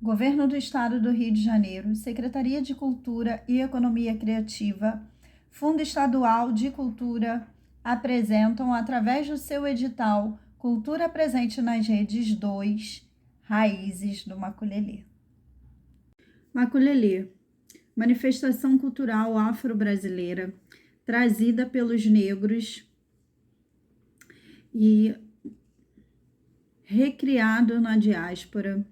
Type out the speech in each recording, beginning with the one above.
Governo do Estado do Rio de Janeiro, Secretaria de Cultura e Economia Criativa, Fundo Estadual de Cultura apresentam, através do seu edital Cultura Presente nas Redes 2, Raízes do Maculelê. Maculelê, manifestação cultural afro-brasileira trazida pelos negros e recriado na diáspora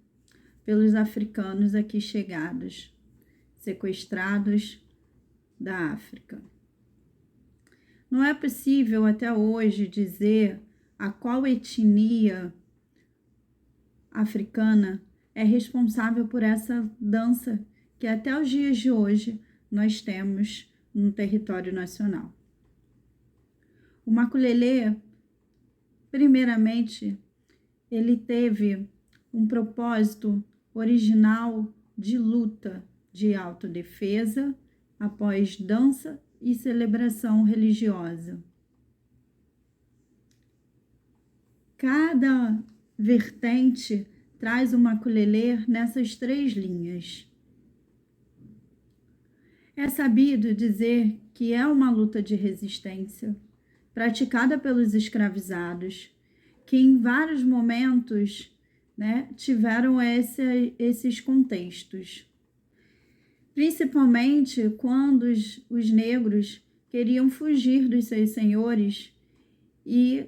pelos africanos aqui chegados, sequestrados da África. Não é possível até hoje dizer a qual etnia africana é responsável por essa dança que até os dias de hoje nós temos no território nacional. O maculelê, primeiramente, ele teve um propósito original de luta, de autodefesa, após dança e celebração religiosa. Cada vertente traz o maculelê nessas 3 linhas. É sabido dizer que é uma luta de resistência, praticada pelos escravizados, que em vários momentos, tiveram esses contextos. Principalmente quando os negros queriam fugir dos seus senhores, e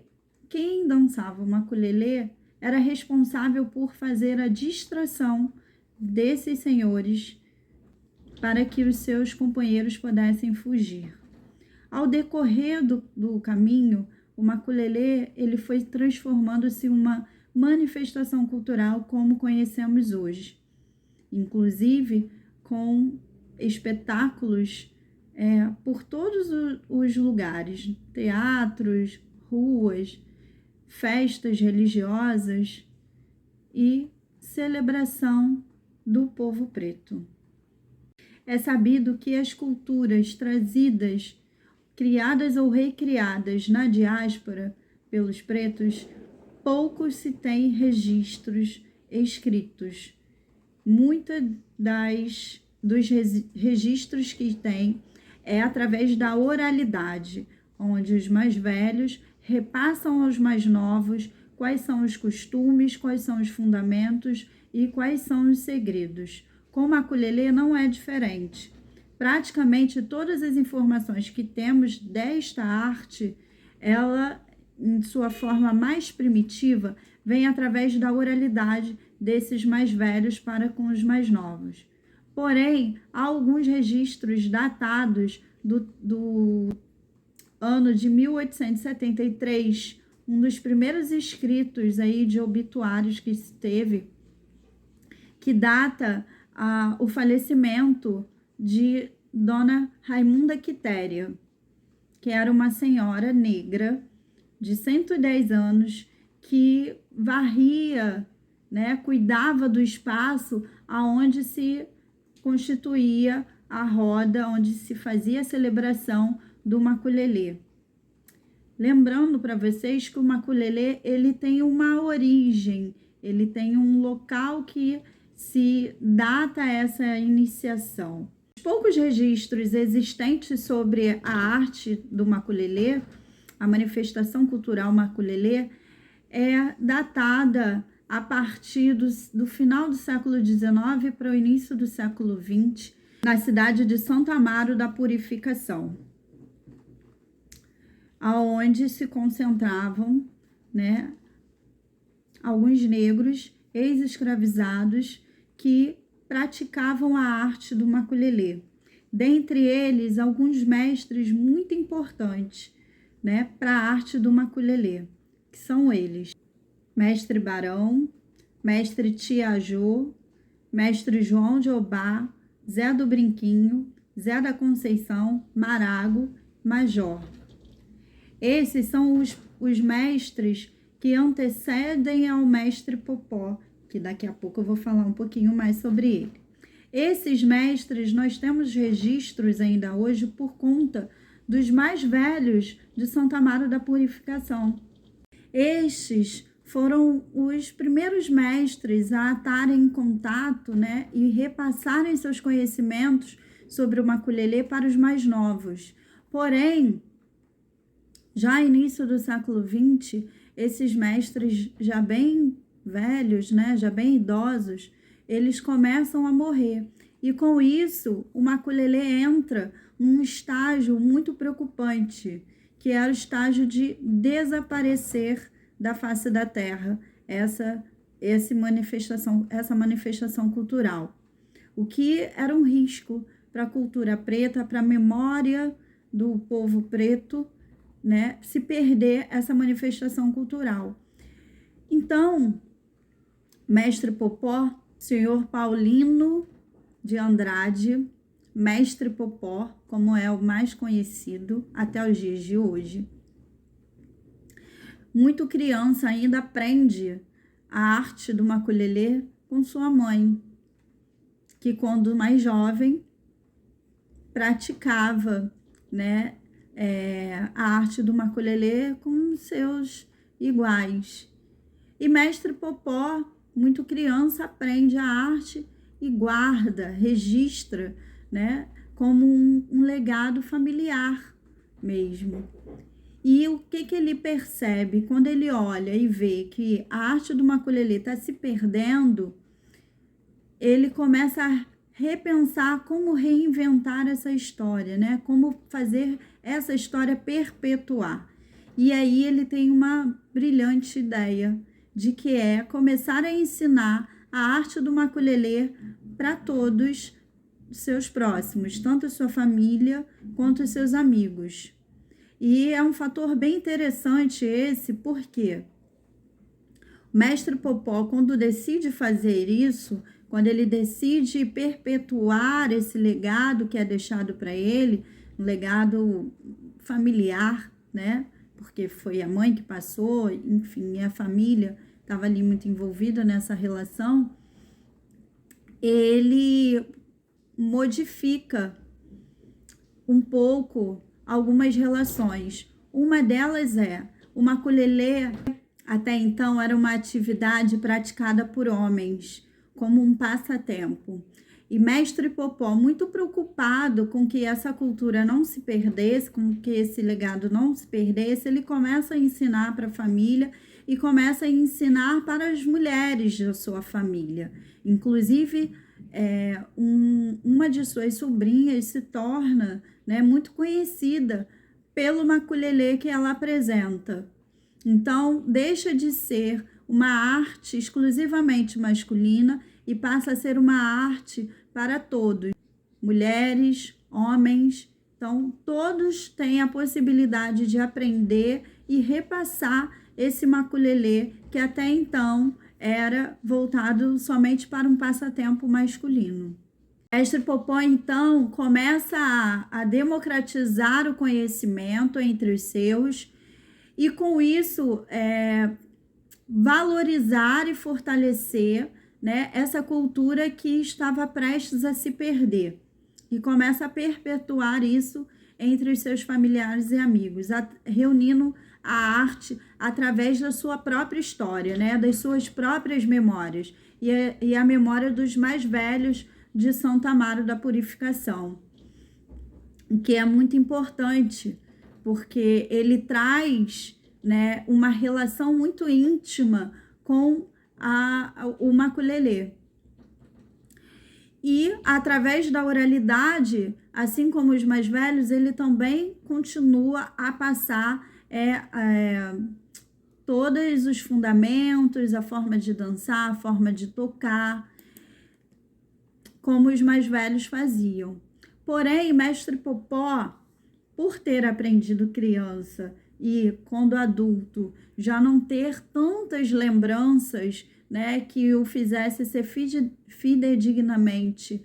quem dançava o maculelê era responsável por fazer a distração desses senhores para que os seus companheiros pudessem fugir. Ao decorrer do caminho, o maculelê ele foi transformando-se em uma manifestação cultural como conhecemos hoje, inclusive com espetáculos por todos os lugares, teatros, ruas, festas religiosas e celebração do povo preto. É sabido que as culturas trazidas, criadas ou recriadas na diáspora pelos pretos, poucos se tem registros escritos. Muitos dos registros que tem é através da oralidade, onde os mais velhos repassam aos mais novos quais são os costumes, quais são os fundamentos e quais são os segredos. Com o maculelê não é diferente. Praticamente todas as informações que temos desta arte, ela, em sua forma mais primitiva, vem através da oralidade desses mais velhos para com os mais novos. Porém, há alguns registros datados do ano de 1873, um dos primeiros escritos aí de obituários que se teve, que data o falecimento de Dona Raimunda Quitéria, que era uma senhora negra de 110 anos que varria, cuidava do espaço aonde se constituía a roda, onde se fazia a celebração do maculelê. Lembrando para vocês que o maculelê ele tem uma origem, ele tem um local que se data essa iniciação. Os poucos registros existentes sobre a arte do maculelê, a manifestação cultural maculelê, é datada a partir do final do século XIX para o início do século XX, na cidade de Santo Amaro da Purificação, aonde se concentravam, alguns negros ex-escravizados que praticavam a arte do maculelê. Dentre eles, alguns mestres muito importantes, para a arte do maculelê, que são eles: Mestre Barão, Mestre Tiajô, Mestre João de Obá, Zé do Brinquinho, Zé da Conceição, Marago, Major. Esses são os mestres que antecedem ao Mestre Popó, que daqui a pouco eu vou falar um pouquinho mais sobre ele. Esses mestres, nós temos registros ainda hoje por conta dos mais velhos de Santo Amaro da Purificação. Estes foram os primeiros mestres a estarem em contato, né, e repassarem seus conhecimentos sobre o maculelê para os mais novos. Porém, já início do século XX, esses mestres já bem velhos, né, já bem idosos, eles começam a morrer. E com isso, o maculelê entra num estágio muito preocupante, que é o estágio de desaparecer da face da terra, essa manifestação cultural. O que era um risco para a cultura preta, para a memória do povo preto, né, se perder essa manifestação cultural. Então, mestre Popó, senhor Paulino de Andrade, mestre Popó, como é o mais conhecido até os dias de hoje, muito criança ainda aprende a arte do maculelê com sua mãe, que quando mais jovem praticava, né, a arte do maculelê com seus iguais. E mestre Popó, muito criança, aprende a arte e guarda, registra, né, como um legado familiar mesmo. E o que ele percebe quando ele olha e vê que a arte do maculelê está se perdendo? Ele começa a repensar como reinventar essa história, né? Como fazer essa história perpetuar. E aí ele tem uma brilhante ideia de que é começar a ensinar a arte do maculelê para todos os seus próximos, tanto a sua família quanto os seus amigos. E é um fator bem interessante esse, porque o mestre Popó, quando decide fazer isso, quando ele decide perpetuar esse legado que é deixado para ele, um legado familiar, né? Porque foi a mãe que passou, enfim, a família estava ali muito envolvida nessa relação, ele modifica um pouco algumas relações. Uma delas é o maculelê, até então era uma atividade praticada por homens, como um passatempo. E mestre Popó, muito preocupado com que essa cultura não se perdesse, com que esse legado não se perdesse, ele começa a ensinar para a família e começa a ensinar para as mulheres da sua família. Inclusive, uma de suas sobrinhas se torna, né, muito conhecida pelo maculelê que ela apresenta. Então, deixa de ser uma arte exclusivamente masculina e passa a ser uma arte para todos, mulheres, homens. Então, todos têm a possibilidade de aprender e repassar esse maculelê que até então era voltado somente para um passatempo masculino. Mestre Popó, então, começa a democratizar o conhecimento entre os seus e, com isso, valorizar e fortalecer, né, essa cultura que estava prestes a se perder. E começa a perpetuar isso entre os seus familiares e amigos, reunindo a arte através da sua própria história, né, das suas próprias memórias e a memória dos mais velhos de Santa Amaro da Purificação, que é muito importante, porque ele traz, né, uma relação muito íntima com o maculelê. E, através da oralidade, assim como os mais velhos, ele também continua a passar todos os fundamentos, a forma de dançar, a forma de tocar, como os mais velhos faziam. Porém, mestre Popó, por ter aprendido criança e, quando adulto, já não ter tantas lembranças, né, que o fizesse ser fidedignamente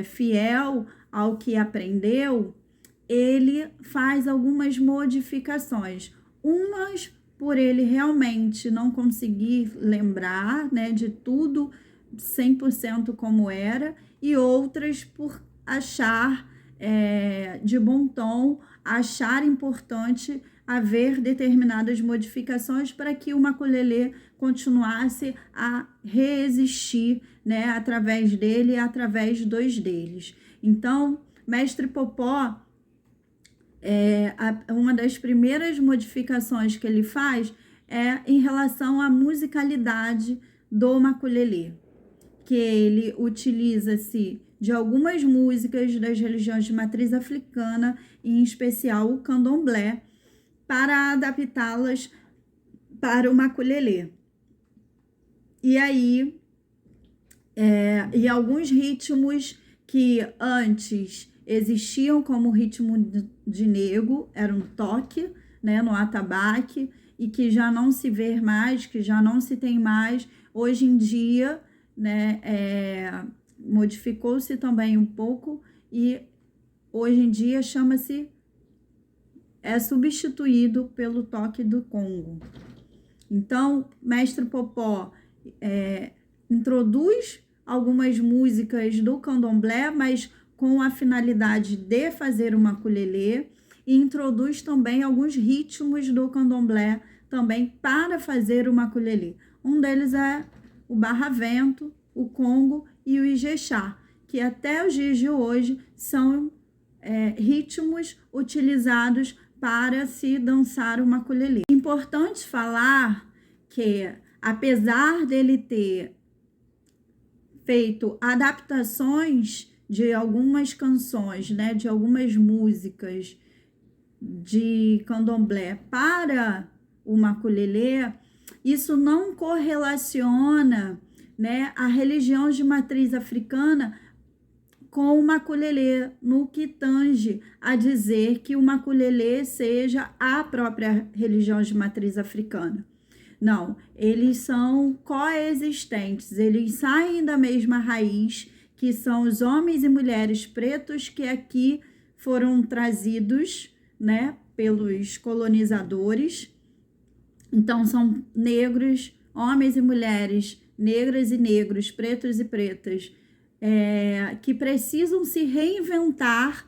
fiel ao que aprendeu, ele faz algumas modificações. Umas por ele realmente não conseguir lembrar, né, de tudo 100% como era, e outras por achar de bom tom, achar importante haver determinadas modificações para que o maculelê continuasse a reexistir, né, através dele e através dos deles. Então, Mestre Popó, uma das primeiras modificações que ele faz é em relação à musicalidade do maculelê, que ele utiliza-se de algumas músicas das religiões de matriz africana, em especial o candomblé, para adaptá-las para o maculelê. E aí, e alguns ritmos que antes existiam como ritmo de nego, era um toque, né, no atabaque, e que já não se vê mais, que já não se tem mais. Hoje em dia, né, modificou-se também um pouco, e hoje em dia é substituído pelo toque do Congo. Então, Mestre Popó introduz algumas músicas do candomblé, mas com a finalidade de fazer o maculelê, e introduz também alguns ritmos do candomblé também para fazer o maculelê. Um deles é o barra-vento, o congo e o ijexá, que até os dias de hoje são ritmos utilizados para se dançar o maculelê. Importante falar que, apesar dele ter feito adaptações de algumas canções, né, de algumas músicas de candomblé para o maculelê, isso não correlaciona, né, a religião de matriz africana com o maculelê, no que tange a dizer que o maculelê seja a própria religião de matriz africana. Não, eles são coexistentes, eles saem da mesma raiz, que são os homens e mulheres pretos que aqui foram trazidos, né, pelos colonizadores. Então, são negros, homens e mulheres, negras e negros, pretos e pretas, que precisam se reinventar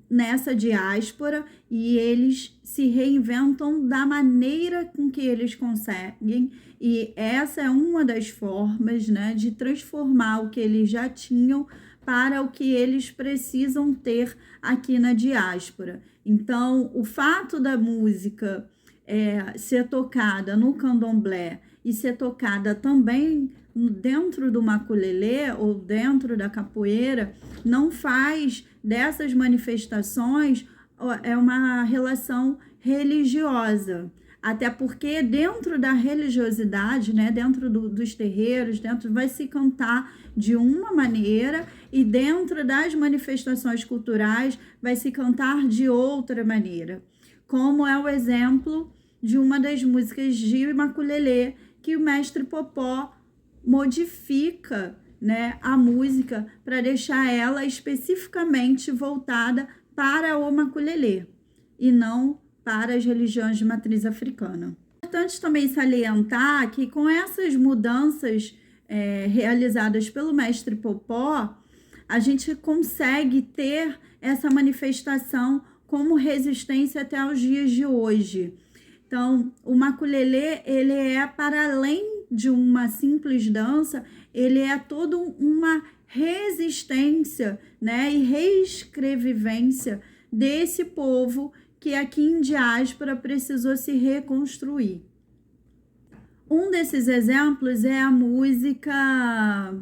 nessa diáspora, e eles se reinventam da maneira com que eles conseguem, e essa é uma das formas, né, de transformar o que eles já tinham para o que eles precisam ter aqui na diáspora. Então, o fato da música ser tocada no candomblé e ser tocada também dentro do maculelê ou dentro da capoeira não faz dessas manifestações uma relação religiosa. Até porque dentro da religiosidade, né, dentro dos terreiros, vai se cantar de uma maneira, e dentro das manifestações culturais vai se cantar de outra maneira. Como é o exemplo de uma das músicas de maculelê, que o Mestre Popó modifica, né, a música para deixar ela especificamente voltada para o maculelê e não para as religiões de matriz africana. É importante também salientar que, com essas mudanças realizadas pelo Mestre Popó, a gente consegue ter essa manifestação como resistência até os dias de hoje. Então, o maculelê, ele é, para além de uma simples dança, ele é toda uma resistência, né, e reescrevivência desse povo que aqui em diáspora precisou se reconstruir. Um desses exemplos é a música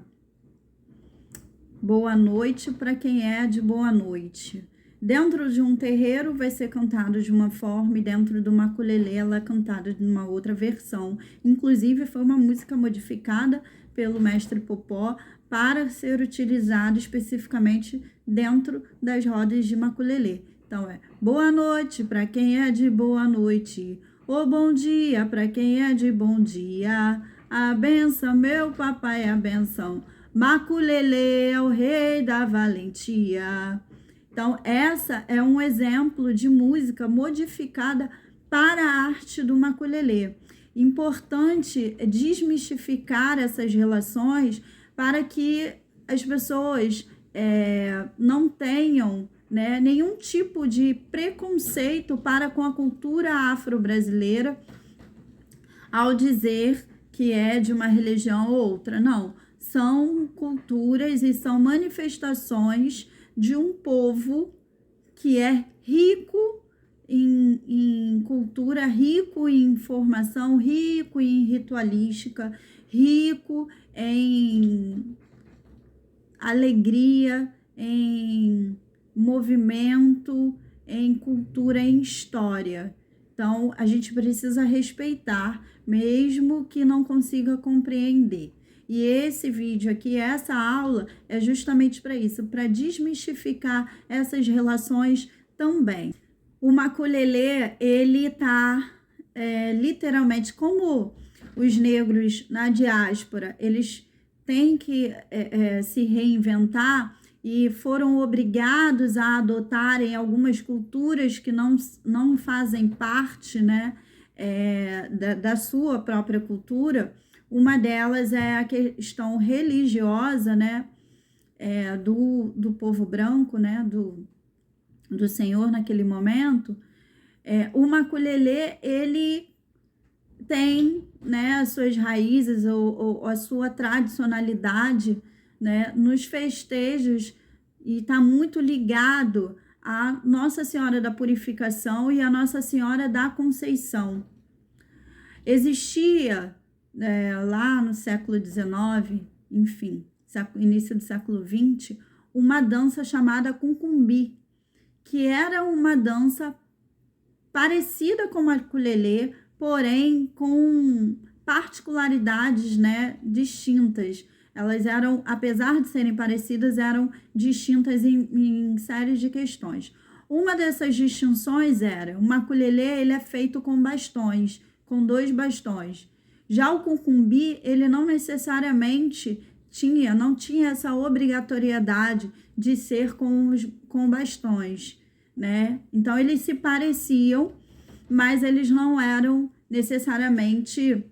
Boa Noite para quem é de Boa Noite. Dentro de um terreiro vai ser cantado de uma forma, e dentro do maculelê ela é cantada de uma outra versão. Inclusive, foi uma música modificada pelo Mestre Popó para ser utilizado especificamente dentro das rodas de maculelê. Então, boa noite para quem é de boa noite, ou bom dia para quem é de bom dia, a benção, meu papai, a benção, maculelê é o rei da valentia. Então, essa é um exemplo de música modificada para a arte do maculelê. Importante desmistificar essas relações para que as pessoas não tenham, né, nenhum tipo de preconceito para com a cultura afro-brasileira ao dizer que é de uma religião ou outra. Não, são culturas e são manifestações de um povo que é rico em cultura, rico em informação, rico em ritualística, rico em alegria, em movimento, em cultura, em história. Então, a gente precisa respeitar, mesmo que não consiga compreender. E esse vídeo aqui, essa aula, é justamente para isso, para desmistificar essas relações também. O maculelê, ele tá literalmente, como os negros na diáspora, eles têm que se reinventar e foram obrigados a adotarem algumas culturas que não fazem parte, né, da sua própria cultura. Uma delas é a questão religiosa, né, do povo branco, né, do Senhor naquele momento. O maculelê, ele tem, né, as suas raízes ou a sua tradicionalidade, né, nos festejos, e está muito ligado a Nossa Senhora da Purificação e a Nossa Senhora da Conceição. Existia lá no século XIX, enfim, início do século XX, uma dança chamada Cuncumbi, que era uma dança parecida com o maculelê, porém com particularidades, né, distintas. Elas eram, apesar de serem parecidas, eram distintas em séries de questões. Uma dessas distinções era, o maculelê, ele é feito com bastões, com 2 bastões. Já o cuncumbi, ele não necessariamente não tinha essa obrigatoriedade de ser com bastões, né? Então, eles se pareciam, mas eles não eram necessariamente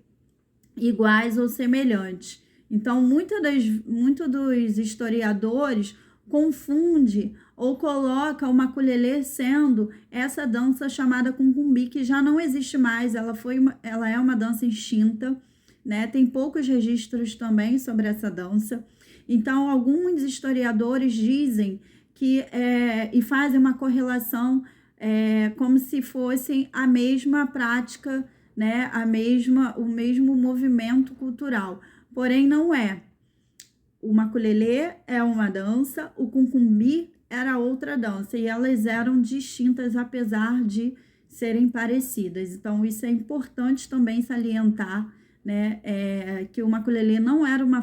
iguais ou semelhantes. Então, muito dos historiadores confunde ou coloca o maculelê sendo essa dança chamada cuncumbi, que já não existe mais, ela é uma dança extinta, né? Tem poucos registros também sobre essa dança. Então, alguns historiadores dizem que e fazem uma correlação como se fossem a mesma prática, né? O mesmo movimento cultural. Porém, não é. O maculelê é uma dança, o cuncumbi era outra dança, e elas eram distintas, apesar de serem parecidas. Então, isso é importante também salientar, né? Que o maculelê não era uma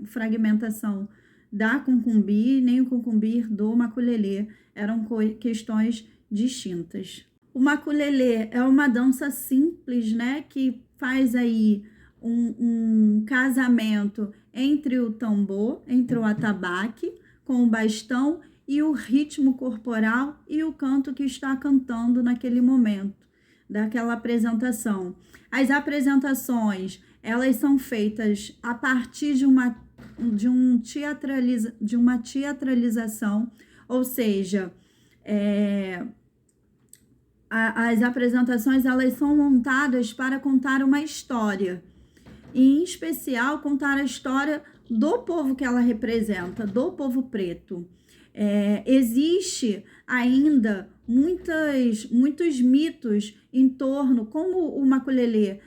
fragmentação da cuncumbi, nem o cuncumbi do maculelê, eram questões distintas. O maculelê é uma dança simples, né? Que faz aí um casamento entre o tambor, entre o atabaque, com o bastão e o ritmo corporal e o canto que está cantando naquele momento, daquela apresentação. As apresentações, elas são feitas a partir de uma teatralização, ou seja, as apresentações, elas são montadas para contar uma história, e em especial contar a história do povo que ela representa, do povo preto. Existe ainda muitos mitos em torno, como o maculelê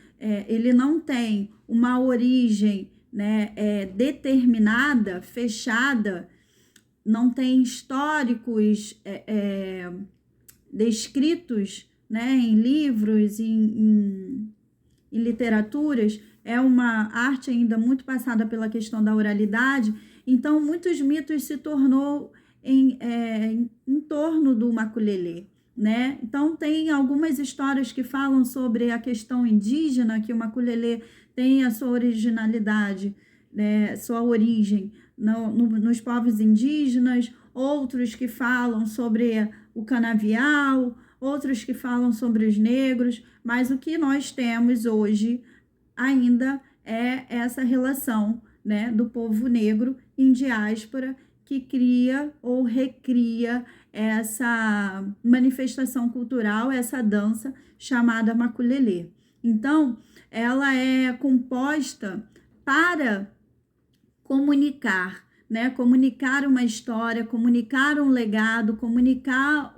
ele não tem uma origem, né, determinada, fechada, não tem históricos descritos, né, em livros, em literaturas. É uma arte ainda muito passada pela questão da oralidade, então muitos mitos se tornou em torno do maculelê, né? Então tem algumas histórias que falam sobre a questão indígena, que o maculelê tem a sua originalidade, né, sua origem nos povos indígenas, outros que falam sobre o canavial, outros que falam sobre os negros, mas o que nós temos hoje ainda é essa relação, né, do povo negro em diáspora, que cria ou recria essa manifestação cultural, essa dança chamada maculelê. Então, ela é composta para comunicar, né? Comunicar uma história, comunicar um legado, comunicar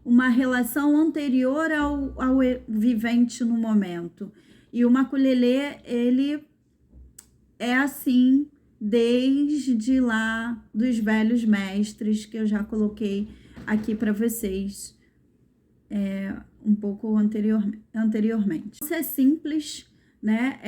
uma relação anterior ao vivente no momento. E o maculelê, ele é assim desde lá dos velhos mestres, que eu já coloquei aqui para vocês um pouco anteriormente. Isso é simples, né?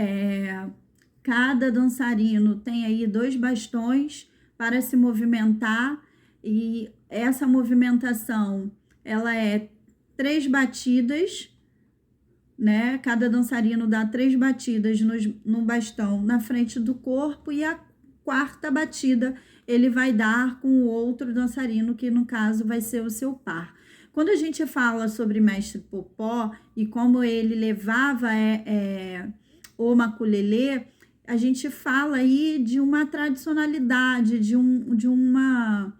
Cada dançarino tem aí 2 bastões para se movimentar, e essa movimentação, ela é 3 batidas, né? Cada dançarino dá 3 batidas no bastão na frente do corpo, e a 4ª batida ele vai dar com o outro dançarino, que no caso vai ser o seu par. Quando a gente fala sobre Mestre Popó e como ele levava o maculelê, a gente fala aí de uma tradicionalidade, de uma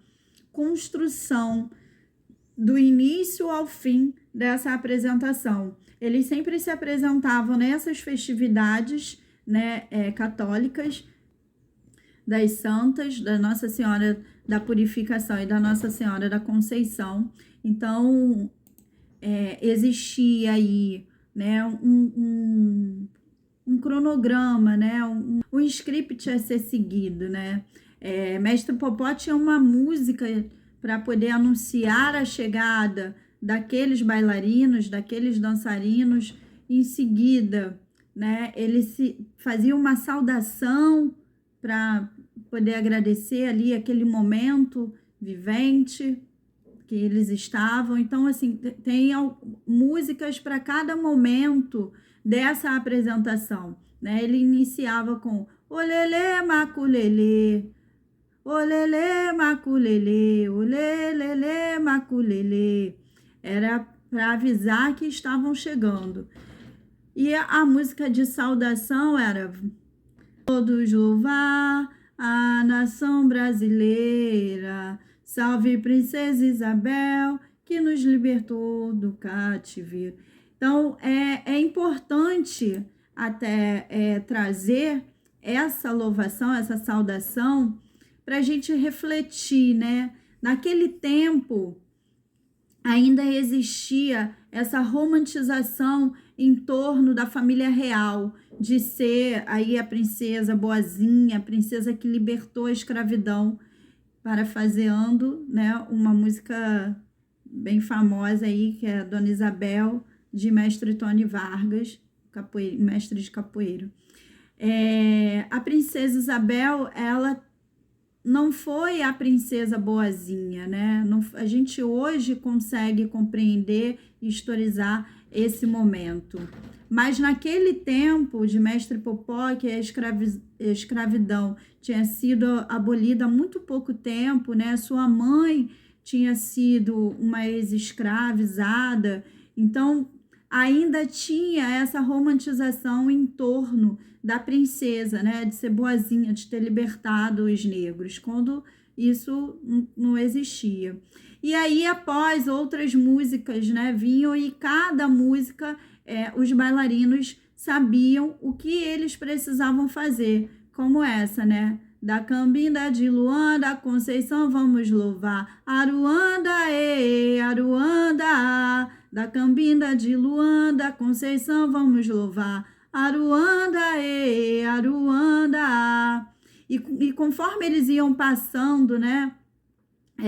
construção do início ao fim dessa apresentação. Eles sempre se apresentavam nessas festividades, né, católicas, das santas, da Nossa Senhora da Purificação e da Nossa Senhora da Conceição. Então, existia aí, né, um cronograma, né, um script a ser seguido, né. Mestre Popó tinha uma música para poder anunciar a chegada daqueles bailarinos, daqueles dançarinos. Em seguida, né, ele fazia uma saudação para poder agradecer ali aquele momento vivente que eles estavam. Então, assim, tem músicas para cada momento dessa apresentação, né? Ele iniciava com olelê, maculelê, olelê, maculelê, olelê, maculelê. Era para avisar que estavam chegando. E a música de saudação era todos louvar a nação brasileira, salve Princesa Isabel, que nos libertou do cativeiro. Então, é importante até trazer essa louvação, essa saudação, para a gente refletir, né? Naquele tempo, ainda existia essa romantização em torno da família real, de ser aí a princesa boazinha, a princesa que libertou a escravidão, parafraseando, né, uma música bem famosa aí, que é a Dona Isabel, de Mestre Tony Vargas, mestre de capoeira. A princesa Isabel, ela não foi a princesa boazinha, né? A gente hoje consegue compreender e historizar esse momento. Mas naquele tempo de Mestre Popó, que a escravidão tinha sido abolida há muito pouco tempo, né? Sua mãe tinha sido uma ex-escravizada, então ainda tinha essa romantização em torno da princesa, né, de ser boazinha, de ter libertado os negros, quando isso não existia. E aí, após outras músicas, né, vinham, e cada música, os bailarinos sabiam o que eles precisavam fazer, como essa, né? Da Cambinda de Luanda, Conceição, vamos louvar. Aruanda, Aruanda. Da Cambinda de Luanda, Conceição, vamos louvar. Aruanda, Aruanda. E conforme eles iam passando, né?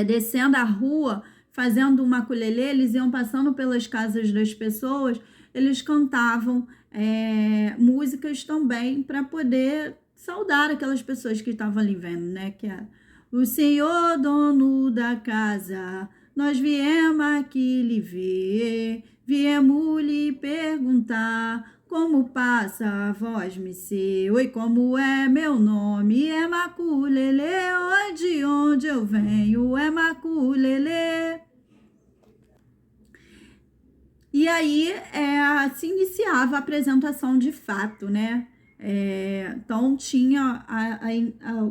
Descendo a rua, fazendo uma maculelê, eles iam passando pelas casas das pessoas, eles cantavam músicas também para poder saudar aquelas pessoas que estavam ali vendo, né? Que é o senhor dono da casa, nós viemos aqui lhe ver, viemos lhe perguntar como passa a voz me ser, oi, como é meu nome, é maculelê, oi, de onde eu venho, é maculelê. E aí se iniciava a apresentação de fato, né? Então, tinha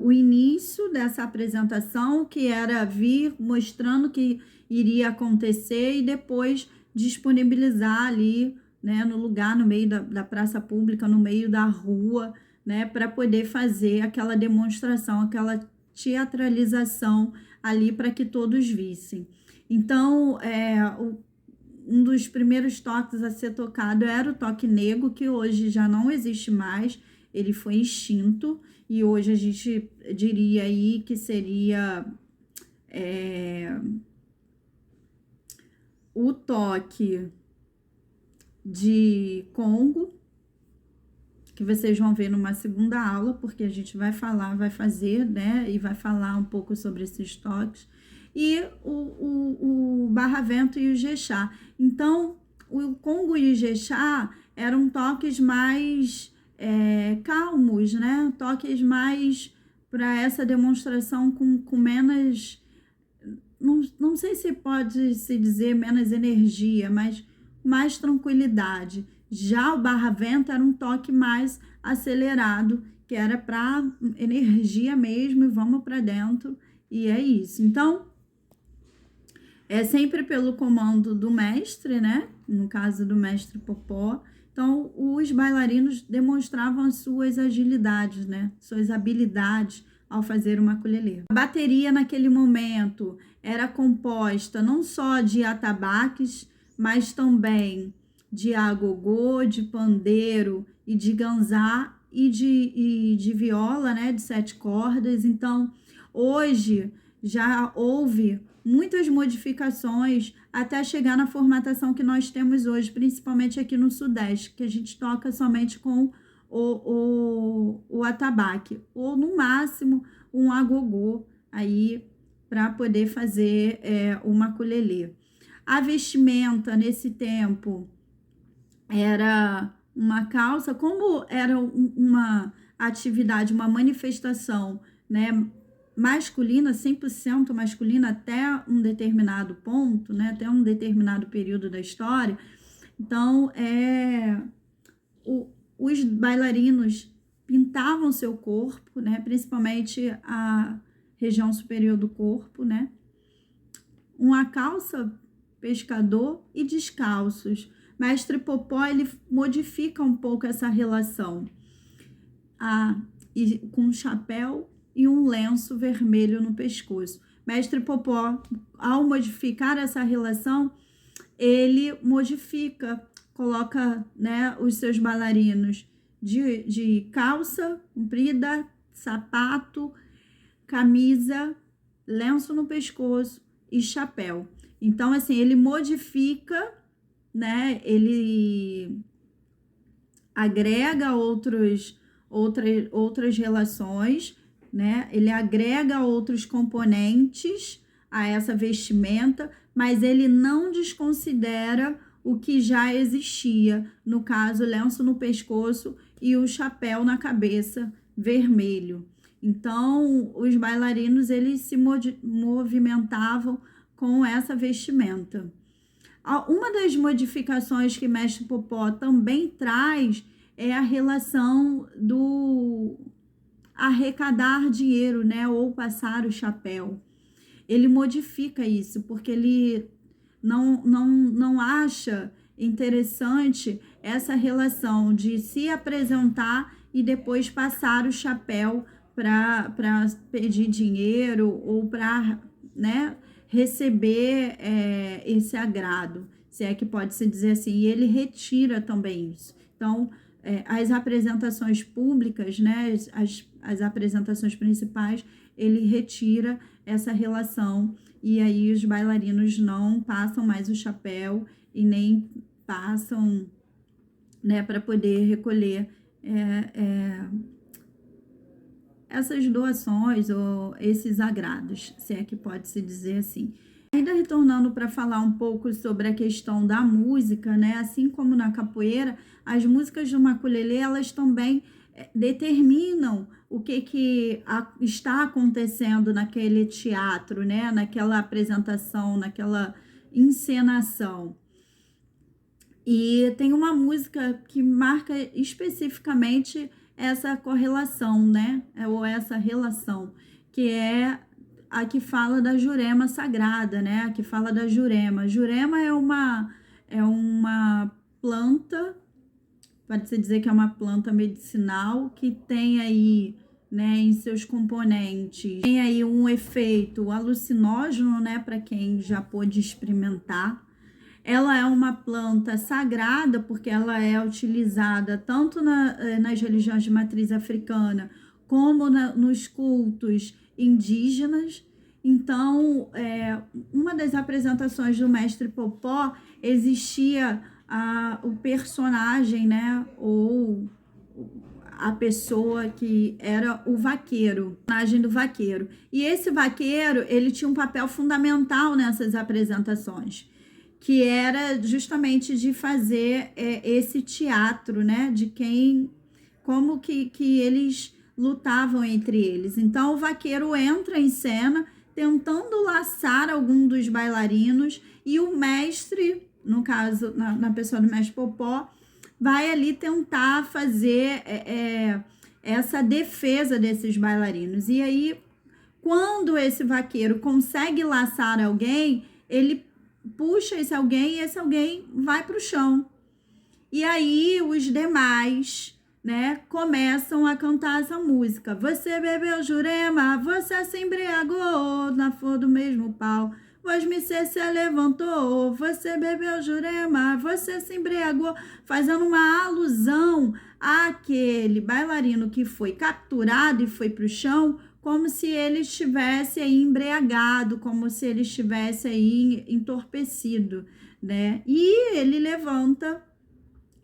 o início dessa apresentação, que era vir mostrando que iria acontecer e depois disponibilizar ali, né, no lugar, no meio da praça pública, no meio da rua, né, para poder fazer aquela demonstração, aquela teatralização ali para que todos vissem. Então, um dos primeiros toques a ser tocado era o toque nego, que hoje já não existe mais, ele foi extinto, e hoje a gente diria aí que seria o toque de Congo, que vocês vão ver numa segunda aula, porque a gente vai fazer, né, e vai falar um pouco sobre esses toques, e o barra-vento e o jexá. Então, o Congo e o jexá eram toques mais calmos, né, toques mais para essa demonstração com menos, não sei se pode se dizer menos energia, mas mais tranquilidade. Já o barra-vento era um toque mais acelerado, que era para energia mesmo, e vamos para dentro, e é isso. Então, é sempre pelo comando do mestre, né? No caso do mestre Popó. Então, os bailarinos demonstravam as suas agilidades, né? Suas habilidades ao fazer uma ukulele. A bateria, naquele momento, era composta não só de atabaques, mas também de agogô, de pandeiro e de ganzá e de viola, né, de 7 cordas. Então, hoje já houve muitas modificações até chegar na formatação que nós temos hoje, principalmente aqui no Sudeste, que a gente toca somente com o atabaque, ou no máximo um agogô aí para poder fazer uma ukulele. A vestimenta nesse tempo era uma calça, como era uma atividade, uma manifestação, né, masculina, 100% masculina até um determinado ponto, né, até um determinado período da história. Então, os bailarinos pintavam seu corpo, né, principalmente a região superior do corpo, né, uma calça pescador e descalços. Mestre Popó, ele modifica um pouco essa relação com um chapéu e um lenço vermelho no pescoço. Mestre Popó, ao modificar essa relação, ele modifica, coloca, né, os seus bailarinos de calça comprida, sapato, camisa, lenço no pescoço e chapéu. Então, assim, ele modifica, né, ele agrega outras relações, né, ele agrega outros componentes a essa vestimenta, mas ele não desconsidera o que já existia, no caso, lenço no pescoço e o chapéu na cabeça vermelho. Então, os bailarinos, eles se movimentavam com essa vestimenta. Uma das modificações que Mestre Popó também traz é a relação do arrecadar dinheiro, né, ou passar o chapéu. Ele modifica isso, porque ele não acha interessante essa relação de se apresentar e depois passar o chapéu para pedir dinheiro ou para, né, receber esse agrado, se é que pode se dizer assim, e ele retira também isso. Então, as apresentações públicas, né, as apresentações principais, ele retira essa relação, e aí os bailarinos não passam mais o chapéu e nem passam, né, para poder recolher essas doações ou esses agrados, se é que pode se dizer assim. Ainda retornando para falar um pouco sobre a questão da música, né? Assim como na capoeira, as músicas do ukulele, elas também determinam o que está acontecendo naquele teatro, né? Naquela apresentação, naquela encenação. E tem uma música que marca especificamente essa correlação, né? Ou essa relação, que é a que fala da Jurema sagrada, né? A que fala da Jurema. Jurema é uma planta, pode-se dizer que é uma planta medicinal que tem aí, né, em seus componentes, tem aí um efeito alucinógeno, né, para quem já pôde experimentar. Ela é uma planta sagrada porque ela é utilizada tanto nas religiões de matriz africana como nos cultos indígenas. Então, uma das apresentações do Mestre Popó existia o personagem, né, ou a pessoa que era o vaqueiro, a personagem do vaqueiro. E esse vaqueiro, ele tinha um papel fundamental nessas apresentações, que era justamente de fazer esse teatro, né, de como que eles lutavam entre eles. Então, o vaqueiro entra em cena tentando laçar algum dos bailarinos e o mestre, no caso, na pessoa do Mestre Popó, vai ali tentar fazer essa defesa desses bailarinos. E aí, quando esse vaqueiro consegue laçar alguém, ele puxa esse alguém e esse alguém vai para o chão. E aí os demais, né, começam a cantar essa música. Você bebeu Jurema, você se embriagou na flor do mesmo pau. Você se levantou, você bebeu Jurema, você se embriagou, fazendo uma alusão àquele bailarino que foi capturado e foi para o chão, como se ele estivesse aí embriagado, como se ele estivesse aí entorpecido, né? E ele levanta,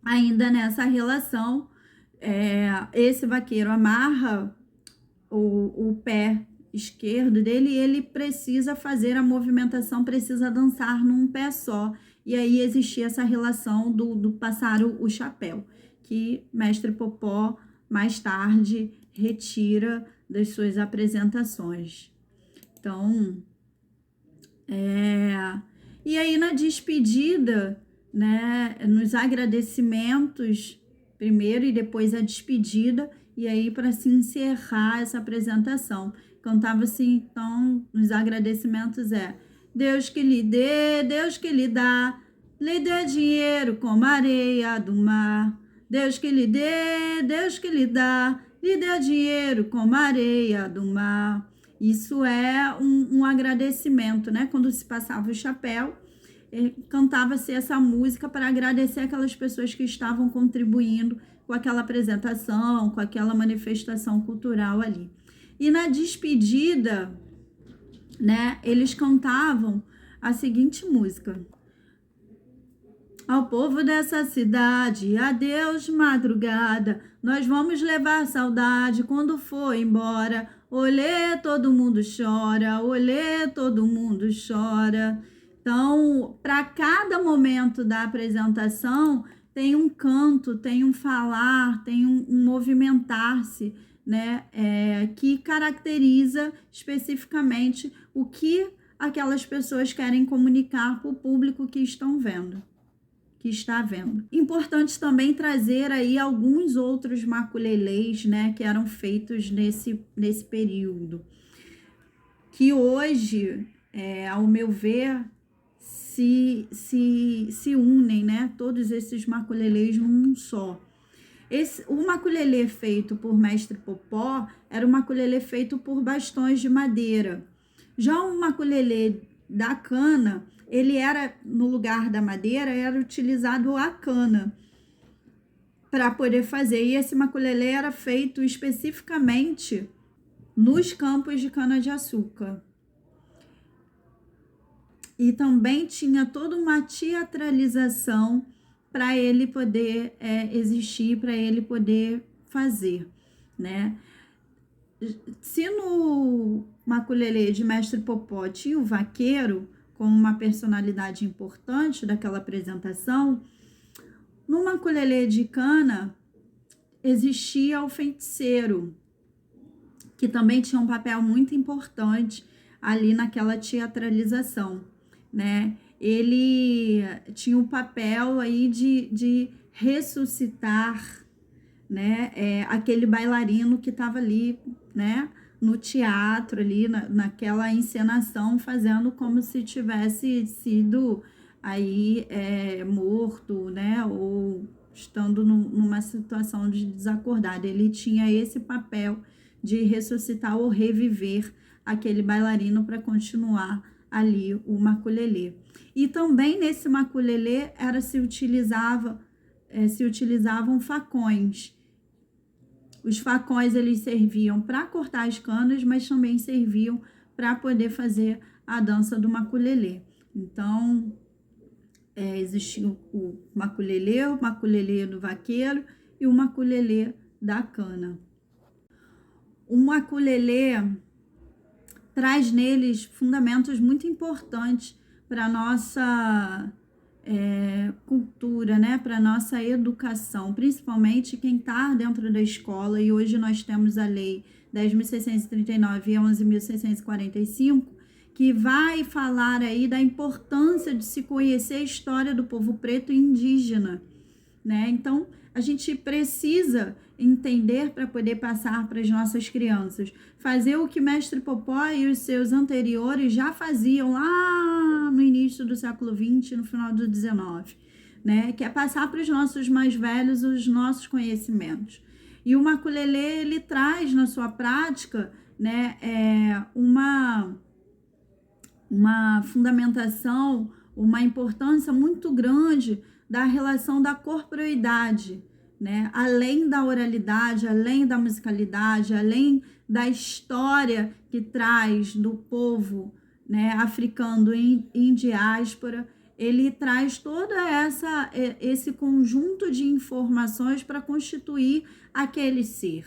ainda nessa relação, esse vaqueiro amarra o pé esquerdo dele e ele precisa fazer a movimentação, precisa dançar num pé só. E aí existia essa relação do passar o chapéu, que Mestre Popó, mais tarde, retira das suas apresentações. Então, e aí na despedida, né, nos agradecimentos, primeiro e depois a despedida, e aí para se encerrar essa apresentação, cantava-se então, nos agradecimentos Deus que lhe dê, Deus que lhe dá, lhe dê dinheiro como areia do mar. Deus que lhe dê, Deus que lhe dá, lhe dê dinheiro como areia do mar. Isso é um agradecimento, né? Quando se passava o chapéu, cantava-se essa música para agradecer aquelas pessoas que estavam contribuindo com aquela apresentação, com aquela manifestação cultural ali. E na despedida, né, eles cantavam a seguinte música: ao povo dessa cidade, adeus madrugada, nós vamos levar saudade quando for embora. Olê, todo mundo chora, olê, todo mundo chora. Então, para cada momento da apresentação, tem um canto, tem um falar, tem um movimentar-se, né, que caracteriza especificamente o que aquelas pessoas querem comunicar para o público que estão vendo. Que está vendo. Importante também trazer aí alguns outros maculelês, né, que eram feitos nesse período, que hoje, ao meu ver, se unem, né, todos esses maculelês num só. O maculelê feito por Mestre Popó era um maculelê feito por bastões de madeira. Já o maculelê da cana, ele era, no lugar da madeira, era utilizado a cana para poder fazer. E esse maculelê era feito especificamente nos campos de cana-de-açúcar. E também tinha toda uma teatralização para ele poder existir, para ele poder fazer, né? Se no maculelê de Mestre Popó tinha o vaqueiro como uma personalidade importante daquela apresentação, no maculelê de cana existia o feiticeiro, que também tinha um papel muito importante ali naquela teatralização, né? Ele tinha o papel aí de ressuscitar, né? Aquele bailarino que estava ali, né? No teatro ali, naquela encenação, fazendo como se tivesse sido aí morto, né? Ou estando numa situação de desacordado. Ele tinha esse papel de ressuscitar ou reviver aquele bailarino para continuar ali o maculelê. E também nesse maculelê se utilizavam facões. Os facões eles serviam para cortar as canas, mas também serviam para poder fazer a dança do maculelê. Então, existia o maculelê do vaqueiro e o maculelê da cana. O maculelê traz neles fundamentos muito importantes para a nossa cultura, né? Para a nossa educação, principalmente quem está dentro da escola. E hoje nós temos a Lei 10.639 e 11.645, que vai falar aí da importância de se conhecer a história do povo preto e indígena, né? Então, a gente precisa entender para poder passar para as nossas crianças, fazer o que Mestre Popó e os seus anteriores já faziam lá no início do século XX, no final do XIX, né? Que é passar para os nossos mais velhos os nossos conhecimentos. E o maculelê, ele traz na sua prática, né, uma fundamentação, uma importância muito grande da relação da corporeidade, né? Além da oralidade, além da musicalidade, além da história que traz do povo, né, africano em diáspora, ele traz toda esse conjunto de informações para constituir aquele ser,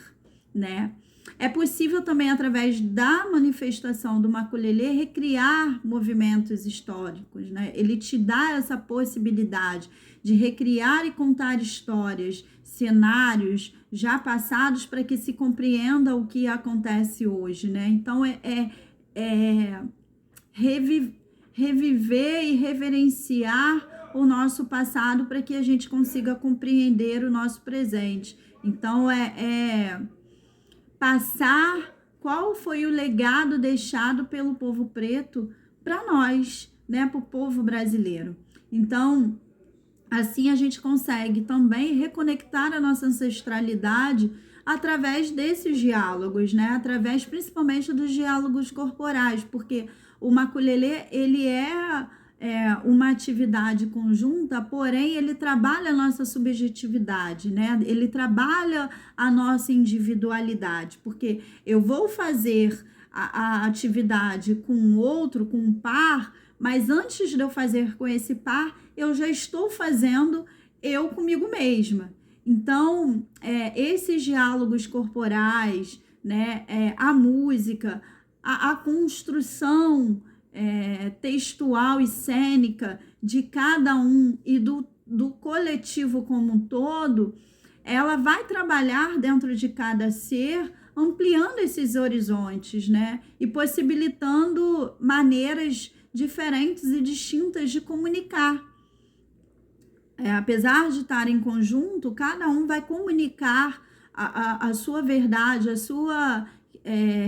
né? É possível também, através da manifestação do maculelê, recriar movimentos históricos, né? Ele te dá essa possibilidade de recriar e contar histórias, cenários já passados para que se compreenda o que acontece hoje, né? Então, reviver e reverenciar o nosso passado para que a gente consiga compreender o nosso presente. Então, passar qual foi o legado deixado pelo povo preto para nós, né, para o povo brasileiro. Então, assim a gente consegue também reconectar a nossa ancestralidade através desses diálogos, né, através principalmente dos diálogos corporais, porque o maculelê, ele é uma atividade conjunta, porém ele trabalha a nossa subjetividade, né? Ele trabalha a nossa individualidade, porque eu vou fazer a atividade com outro, com um par, mas antes de eu fazer com esse par, eu já estou fazendo eu comigo mesma. Então, esses diálogos corporais, né? A música, a construção textual e cênica de cada um e do coletivo como um todo, ela vai trabalhar dentro de cada ser, ampliando esses horizontes, né? E possibilitando maneiras diferentes e distintas de comunicar. Apesar de estar em conjunto, cada um vai comunicar a sua verdade, a sua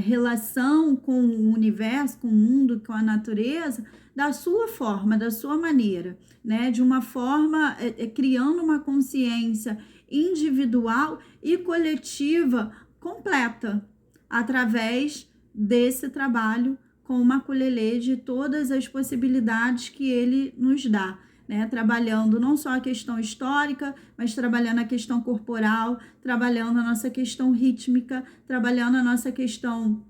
relação com o universo, com o mundo, com a natureza, da sua forma, da sua maneira, né? De uma forma, criando uma consciência individual e coletiva completa, através desse trabalho com o maculelê, de todas as possibilidades que ele nos dá, né? Trabalhando não só a questão histórica, mas trabalhando a questão corporal, trabalhando a nossa questão rítmica, trabalhando a nossa questão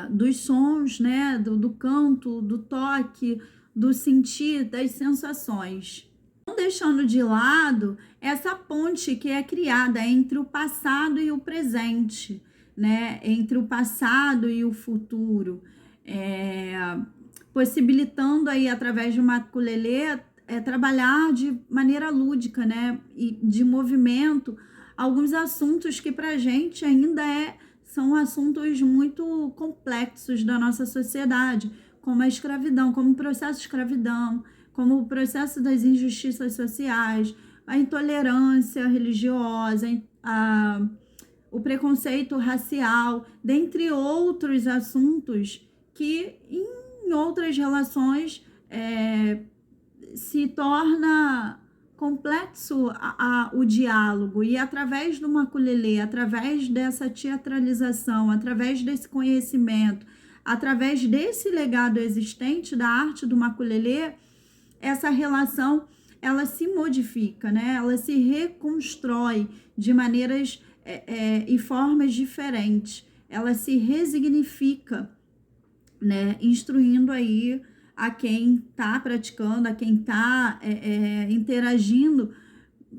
dos sons, né? Do canto, do toque, do sentir, das sensações. Não deixando de lado essa ponte que é criada entre o passado e o presente, né? Entre o passado e o futuro, possibilitando aí, através de uma maculelê, trabalhar de maneira lúdica, né? E de movimento, alguns assuntos que para a gente ainda são assuntos muito complexos da nossa sociedade, como a escravidão, como o processo de escravidão, como o processo das injustiças sociais, a intolerância religiosa, o preconceito racial, dentre outros assuntos que em outras relações se torna complexo o diálogo, e através do ukulele, através dessa teatralização, através desse conhecimento, através desse legado existente da arte do ukulele, essa relação ela se modifica, né? Ela se reconstrói de maneiras e formas diferentes, ela se resignifica, né? Instruindo aí a quem está praticando, a quem está interagindo,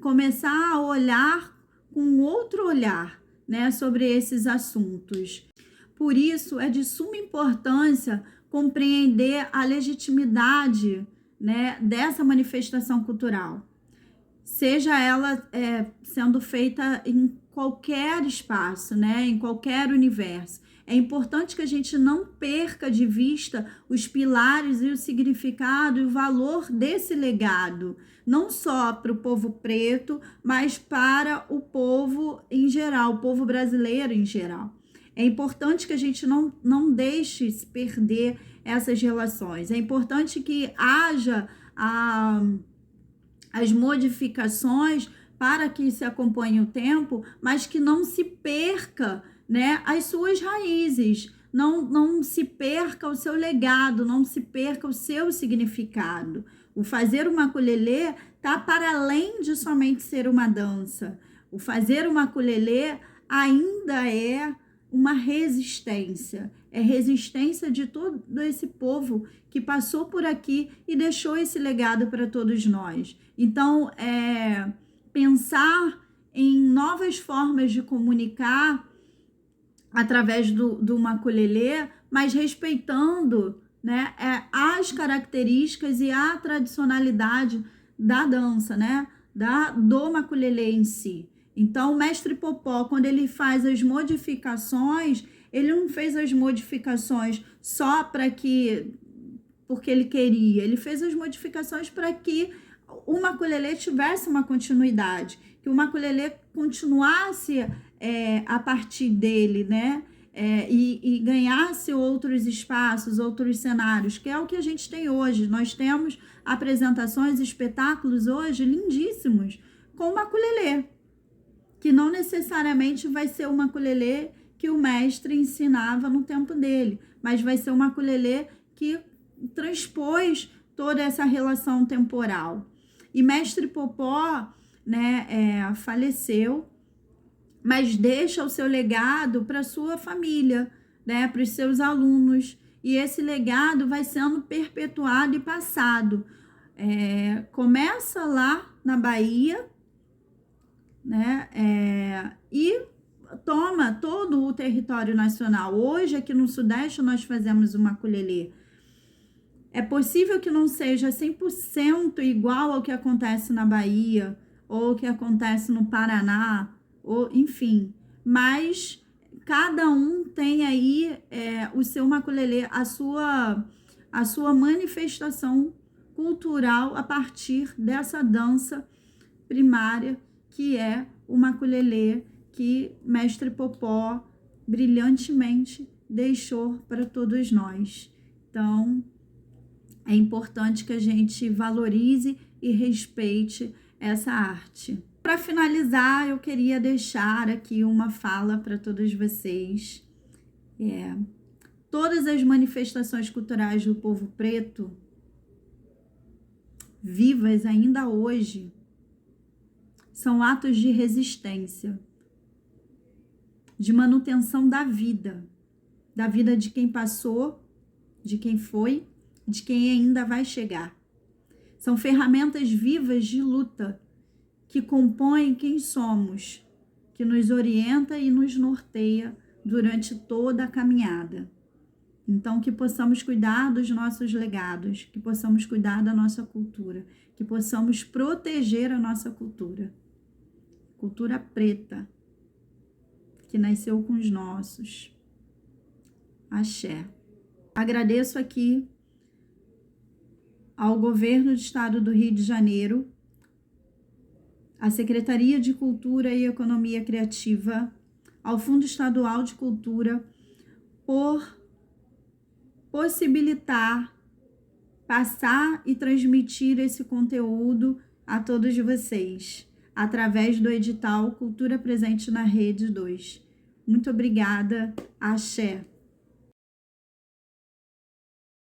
começar a olhar com outro olhar, né, sobre esses assuntos. Por isso, é de suma importância compreender a legitimidade, né, dessa manifestação cultural, seja ela sendo feita em qualquer espaço, né, em qualquer universo. É importante que a gente não perca de vista os pilares e o significado e o valor desse legado, não só para o povo preto, mas para o povo em geral, o povo brasileiro em geral. É importante que a gente não deixe se perder essas relações. É importante que haja as modificações para que se acompanhe o tempo, mas que não se perca, né, as suas raízes, não se perca o seu legado, não se perca o seu significado. O fazer uma ukulele está para além de somente ser uma dança. O fazer uma ukulele ainda é uma resistência, é resistência de todo esse povo que passou por aqui e deixou esse legado para todos nós. Então, pensar em novas formas de comunicar através do ukulele, mas respeitando, né, as características e a tradicionalidade da dança, né, do ukulele em si. Então, o mestre Popó, quando ele faz as modificações, ele não fez as modificações só porque ele queria, ele fez as modificações para que o ukulele tivesse uma continuidade, que o ukulele continuasse a partir dele, né? E ganhasse outros espaços, outros cenários, que é o que a gente tem hoje. Nós temos apresentações, espetáculos hoje lindíssimos com o ukulele, que não necessariamente vai ser o ukulele que o mestre ensinava no tempo dele, mas vai ser o ukulele que transpôs toda essa relação temporal. E mestre Popó, né, faleceu, mas deixa o seu legado para sua família, né, para os seus alunos, e esse legado vai sendo perpetuado e passado. Começa lá na Bahia, né, e toma todo o território nacional. Hoje, aqui no Sudeste, nós fazemos uma ukulele. É possível que não seja 100% igual ao que acontece na Bahia, ou o que acontece no Paraná, ou enfim, mas cada um tem aí o seu ukulele, a sua manifestação cultural a partir dessa dança primária que é o ukulele que mestre Popó brilhantemente deixou para todos nós. Então, é importante que a gente valorize e respeite essa arte. Para finalizar, eu queria deixar aqui uma fala para todos vocês. Todas as manifestações culturais do povo preto, vivas ainda hoje, são atos de resistência, de manutenção da vida de quem passou, de quem foi, de quem ainda vai chegar. São ferramentas vivas de luta que compõem quem somos, que nos orienta e nos norteia durante toda a caminhada. Então, que possamos cuidar dos nossos legados, que possamos cuidar da nossa cultura, que possamos proteger a nossa cultura. Cultura preta, que nasceu com os nossos. Axé. Agradeço aqui ao governo do estado do Rio de Janeiro à Secretaria de Cultura e Economia Criativa, ao Fundo Estadual de Cultura, por possibilitar, passar e transmitir esse conteúdo a todos vocês, através do edital Cultura Presente na Rede 2. Muito obrigada, axé.